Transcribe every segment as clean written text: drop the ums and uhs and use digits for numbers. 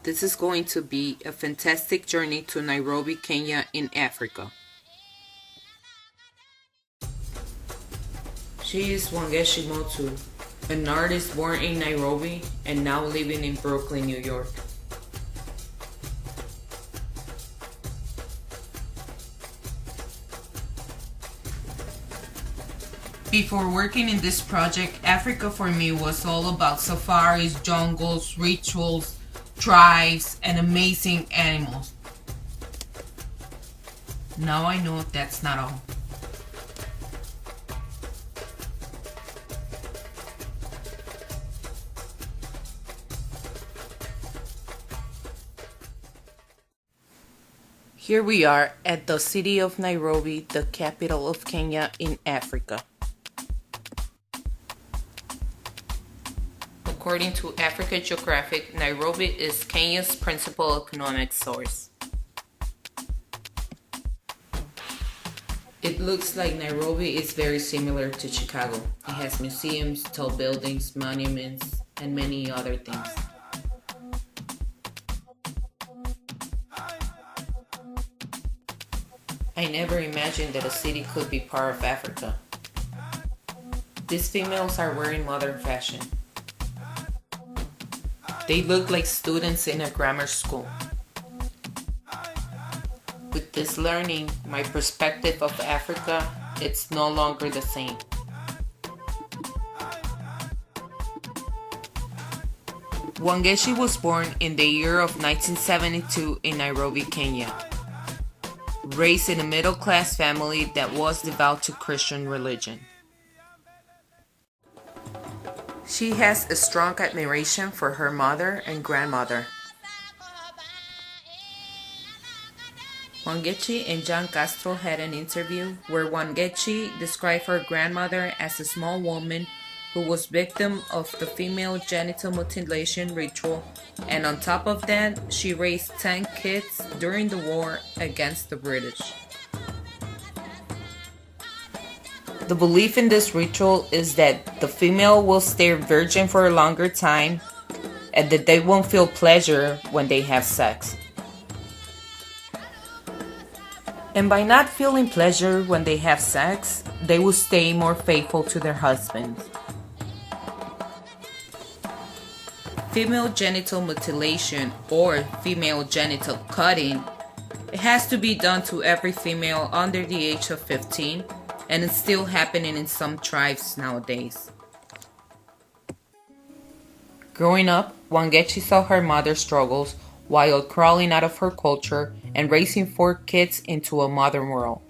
This is going to be a fantastic journey to Nairobi, Kenya in Africa. She is Wangechi Mutu, an artist born in Nairobi and now living in Brooklyn, New York. Before working in this project, Africa for me was all about safaris, jungles, rituals, tribes, and amazing animals. Now I know that's not all. Here we are at the city of Nairobi, the capital of Kenya in Africa. According to Africa Geographic, Nairobi is Kenya's principal economic source. It looks like Nairobi is very similar to Chicago. It has museums, tall buildings, monuments, and many other things. I never imagined that a city could be part of Africa. These females are wearing modern fashion. They look like students in a grammar school. With this learning, my perspective of Africa, it's no longer the same. Wangechi was born in the year of 1972 in Nairobi, Kenya. Raised in a middle-class family that was devout to Christian religion. She has a strong admiration for her mother and grandmother. Wangechi and John Castro had an interview where Wangechi described her grandmother as a small woman who was victim of the female genital mutilation ritual, and on top of that, she raised 10 kids during the war against the British. The belief in this ritual is that the female will stay virgin for a longer time and that they won't feel pleasure when they have sex. And by not feeling pleasure when they have sex, they will stay more faithful to their husbands. Female genital mutilation or female genital cutting, it has to be done to every female under the age of 15, and it's still happening in some tribes nowadays. Growing up, Wangechi saw her mother's struggles while crawling out of her culture and raising 4 kids into a modern world.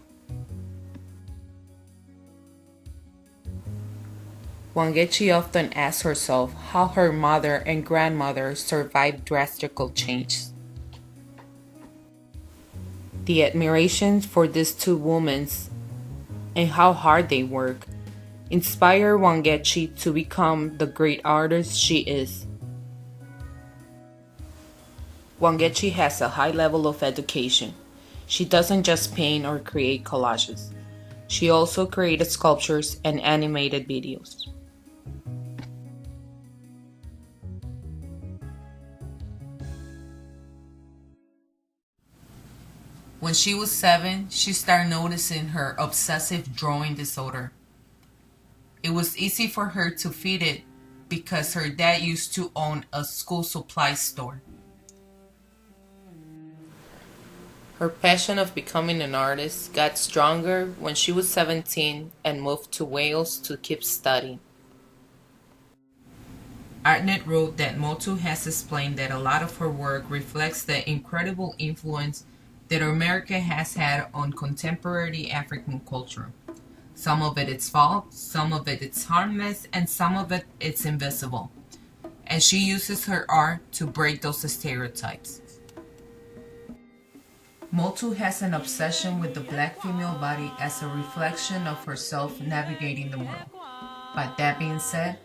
Wangechi often asks herself how her mother and grandmother survived drastic changes. The admiration for these two women and how hard they work inspire Wangechi to become the great artist she is. Wangechi has a high level of education. She doesn't just paint or create collages. She also created sculptures and animated videos. When she was 7, she started noticing her obsessive drawing disorder. It was easy for her to feed it because her dad used to own a school supply store. Her passion of becoming an artist got stronger when she was 17 and moved to Wales to keep studying. Artnet wrote that Mutu has explained that a lot of her work reflects the incredible influence that America has had on contemporary African culture. Some of it is false, some of it is harmless, and some of it is invisible. And she uses her art to break those stereotypes. Mutu has an obsession with the black female body as a reflection of herself navigating the world. But that being said,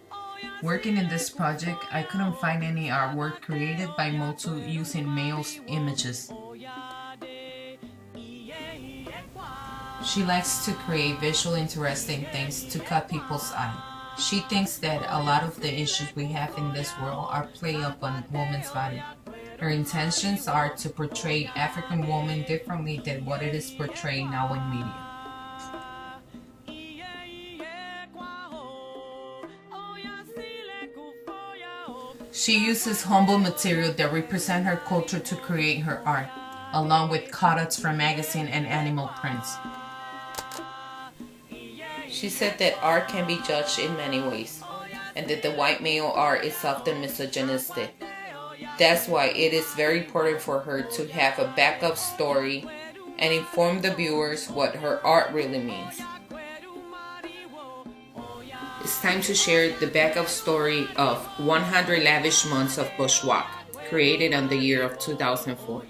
working in this project, I couldn't find any artwork created by Mutu using male images. She likes to create visually interesting things to cut people's eye. She thinks that a lot of the issues we have in this world are play up on women's body. Her intentions are to portray African women differently than what it is portrayed now in media. She uses humble material that represent her culture to create her art, along with cutouts from magazine and animal prints. She said that art can be judged in many ways, and that the white male art is often misogynistic. That's why it is very important for her to have a backup story and inform the viewers what her art really means. It's time to share the backup story of 100 Lavish Months of Bushwalk, created on the year of 2004.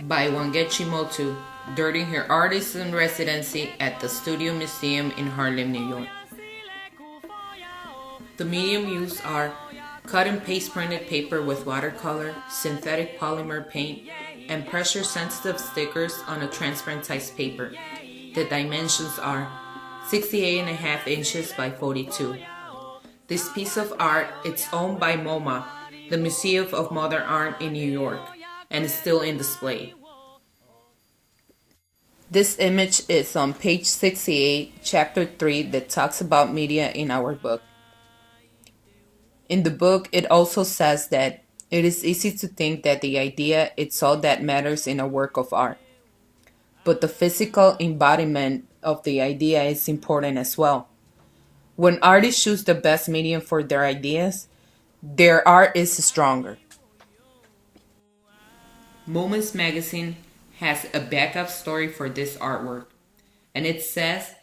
By Wangechi Mutu, during her artisan residency at the Studio Museum in Harlem, New York. The medium used are cut and paste printed paper with watercolor, synthetic polymer paint, and pressure-sensitive stickers on a transparentized paper. The dimensions are 68.5 inches by 42. This piece of art is owned by MoMA, the Museum of Modern Art in New York, and is still in display. This image is on page 68, chapter 3, that talks about media in our book. In the book, it also says that it is easy to think that the idea is all that matters in a work of art. But the physical embodiment of the idea is important as well. When artists choose the best medium for their ideas, their art is stronger. Moments magazine has a backup story for this artwork, and it says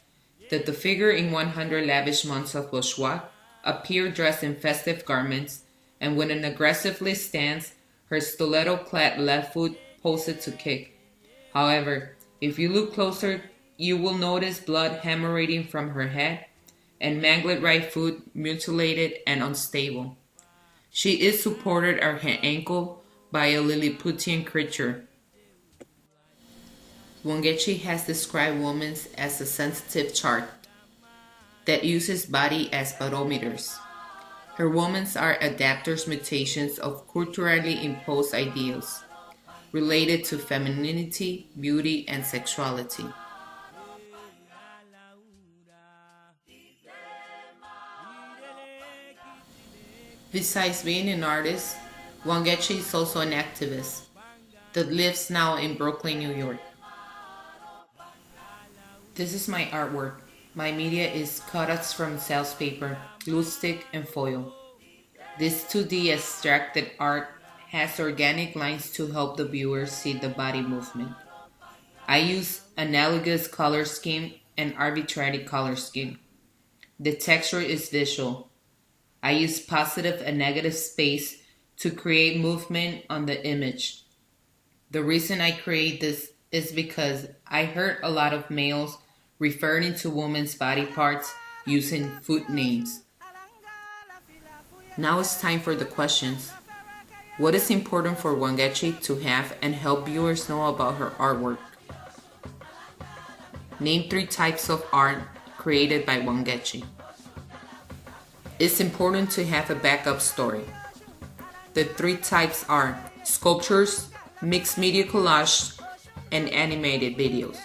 that the figure in 100 Lavish Months of Bourgeois appeared dressed in festive garments, and with an aggressively stance, her stiletto-clad left foot posed to kick. However, if you look closer, you will notice blood hemorrhaging from her head, and mangled right foot mutilated and unstable. She is supported at her ankle by a Lilliputian creature. Wangechi has described women as a sensitive chart that uses body as barometers. Her women are adapters mutations of culturally imposed ideals related to femininity, beauty, and sexuality. Besides being an artist, Wangechi is also an activist that lives now in Brooklyn, New York. This is my artwork. My media is cutouts from sales paper, glue stick, and foil. This 2D abstracted art has organic lines to help the viewer see the body movement. I use analogous color scheme and arbitrary color scheme. The texture is visual. I use positive and negative space to create movement on the image. The reason I create this is because I heard a lot of males referring to women's body parts using food names. Now it's time for the questions. What is important for Wangechi to have and help viewers know about her artwork? Name 3 types of art created by Wangechi. It's important to have a backup story. The 3 types are sculptures, mixed media collage, and animated videos.